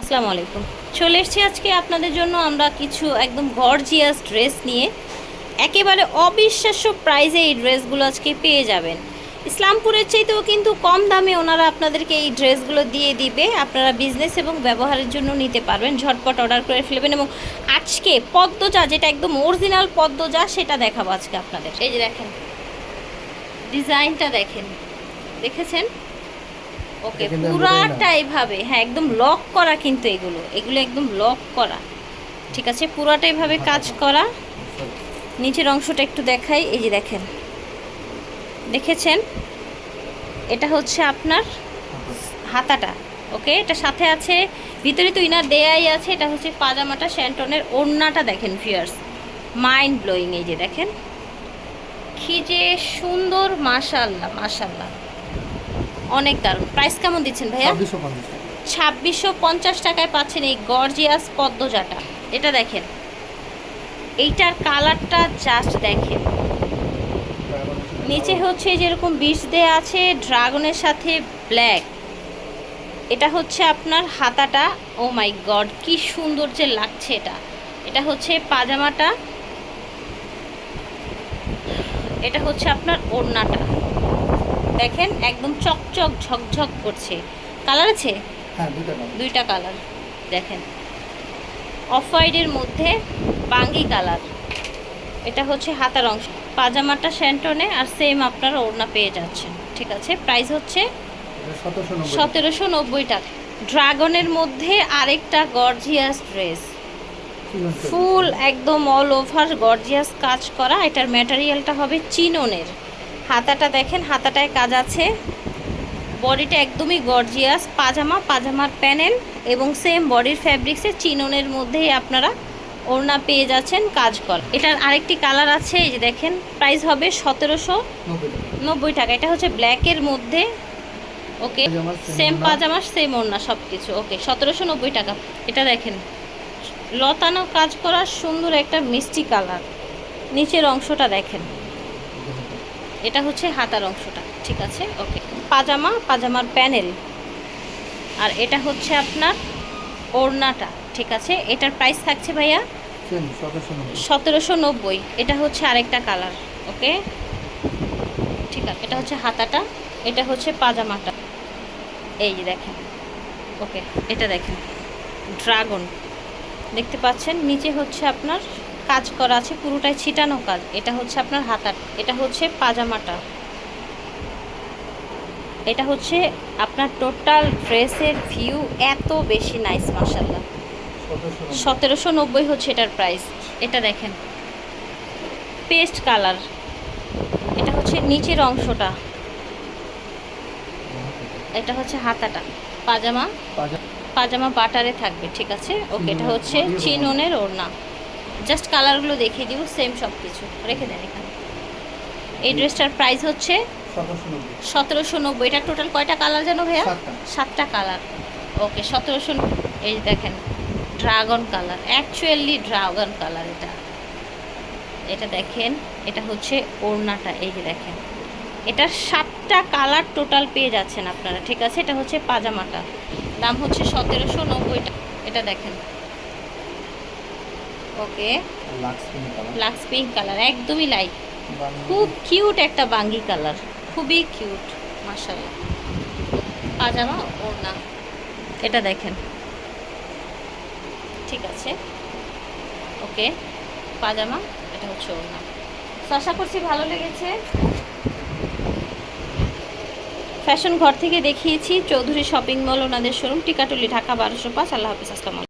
আসসালামু আলাইকুম। চলে এসেছি আজকে আপনাদের জন্য আমরা কিছু একদম গর্জিয়াস ড্রেস নিয়ে। একেবারে অবিশ্বাস্য প্রাইসে এই ড্রেসগুলো আজকে পেয়ে যাবেন। ইসলামপুরের চাইতেও কিন্তু কম দামে ওনারা আপনাদেরকে এই ড্রেসগুলো দিয়ে দিবে। আপনারা বিজনেস এবং ব্যবহারের জন্য নিতে পারবেন, ঝটপট অর্ডার করে ফেলবেন। এবং আজকে পদ্মজা, যেটা একদম অরিজিনাল পদ্মজা, সেটা দেখাবো আজকে আপনাদের। এই যে দেখেন ডিজাইনটা, দেখেছেন? ওকে, পুরাটা এইভাবে, হ্যাঁ একদম লক করা, কিন্তু এগুলো একদম লক করা, ঠিক আছে? পুরাটা এইভাবে কাজ করা। নিচের অংশটা একটু দেখাই, এই যে দেখেছেন? এটা হচ্ছে আপনার হাতাটা, ওকে। এটা সাথে আছে, ভিতরে তো ইনার দেয়াই আছে। এটা হচ্ছে পাজামাটা, শ্যান্টনের। ওড়নাটা দেখেন ভিউয়ার্স, মাইন্ড ব্লোয়িং। এই যে দেখেন কি যে সুন্দর, মাশাআল্লাহ মাশাআল্লাহ, অনেক দারুণ। প্রাইস কেমন দিচ্ছেন ভাইয়া? 2650 টাকায় পাচ্ছেন এই গর্জিয়াস পদ্মজাটা। এটা দেখেন, এইটার কালারটা জাস্ট দেখেন। নিচে হচ্ছে যেরকম বিষ দেয়া আছে ড্রাগনের সাথে ব্ল্যাক। এটা হচ্ছে আপনার হাতাটা। ও মাই গড, কি সুন্দর যে লাগছে এটা। এটা হচ্ছে পাজামাটা, এটা হচ্ছে আপনার ওড়নাটা। দেখেন একদম চকচক ঝকঝক করছে। কালার আছে, হ্যাঁ দুইটা কালার। দেখেন অফ হোয়াইটের মধ্যে বাঙ্গি কালার। এটা হচ্ছে হাতার অংশ, পাজামাটা শ্যান্টনে, আর সেম আপনারা ওড়না পেয়ে যাচ্ছেন, ঠিক আছে? প্রাইস হচ্ছে 1790 টাকা। ড্রাগনের মধ্যে আরেকটা গর্জিয়াস ড্রেস, ফুল একদম অল ওভার গর্জিয়াস কাজ করা। এটার ম্যাটেরিয়ালটা হবে চিননের। হাতাটা দেখেন, হাতাটায় কাজ আছে। বডিটা একদমই গর্জিয়াস। পাজামার প্যানেল এবং সেম বডির ফ্যাব্রিক্সে চিননের মধ্যেই আপনারা ওড়না পেয়ে যাচ্ছেন কাজ কর। এটার আরেকটি কালার আছে, এই যে দেখেন। প্রাইস হবে 1790 টাকা। এটা হচ্ছে ব্ল্যাকের মধ্যে, ওকে। সেম পাজামা, সেম ওড়না, সব কিছু ওকে। 1790 টাকা। এটা দেখেন লতানো কাজ করা, সুন্দর একটা মিষ্টি কালার। নিচের অংশটা দেখেন, এটা হচ্ছে হাতার অংশটা, ঠিক আছে? ওকে, পাজামার প্যানেল, আর এটা হচ্ছে আপনার ওড়নাটা, ঠিক আছে? এটার প্রাইস থাকছে ভাইয়া 1790। এটা হচ্ছে আরেকটা কালার, ওকে, ঠিক আছে। এটা হচ্ছে হাতাটা, এটা হচ্ছে পাজামাটা। এই যে দেখেন, ওকে। এটা দেখেন ড্রাগন, দেখতে পাচ্ছেন? নিচে হচ্ছে আপনার কাজ করা আছে, পুরোটাই ছিটানো কাজ। এটা হচ্ছে আপনার হাতার, এটা হচ্ছে পাজামাটা, এটা হচ্ছে আপনার টোটাল ড্রেসের ভিউ। এত বেশি নাইস, মাশাআল্লাহ। 1790 হচ্ছে এটার প্রাইস। এটা দেখেন পেস্ট কালার। এটা হচ্ছে নিচের অংশটা, এটা হচ্ছে হাতাটা। পাজামা বাটারে থাকবে, ঠিক আছে? ওকে, এটা হচ্ছে চিননের ওড়না। জাস্ট কালারগুলো দেখিয়ে দিব, সেম সব কিছু রেখে দেন এখানে। এই ড্রেসটার প্রাইস হচ্ছে 1790। এটা টোটাল কয়টা কালার জানো ভাইয়া? 7টা কালার, ওকে। 1790। এই দেখেন dragon colour, actually dragon colour এটা। এটা দেখেন, এটা হচ্ছে ওড়নাটা, এই যে দেখেন। এটা 7টা কালার টোটাল পেয়ে যাচ্ছেন আপনারা, ঠিক আছে? এটা হচ্ছে পাজামাটা, দাম হচ্ছে 1790 টাকা। এটা দেখেন, ওকে, লাক্স পিঙ্ক কালার, একদমই লাইট, খুব কিউট একটা বাঙ্গি কালার, খুবই কিউট, মাশাআল্লাহ। পাজামা ওড়না, এটা দেখেন, ঠিক আছে? ওকে, পাজামা, এটা হচ্ছে ওড়না। তো আশা করছি ভালো লেগেছে। ফ্যাশন ঘর থেকে দেখিয়েছি, চৌধুরী শপিং মল ওনাদের শোরুম, টিকাটুলি, ঢাকা 1205। আল্লাহ হাফিজ, আসসালামু আলাইকুম।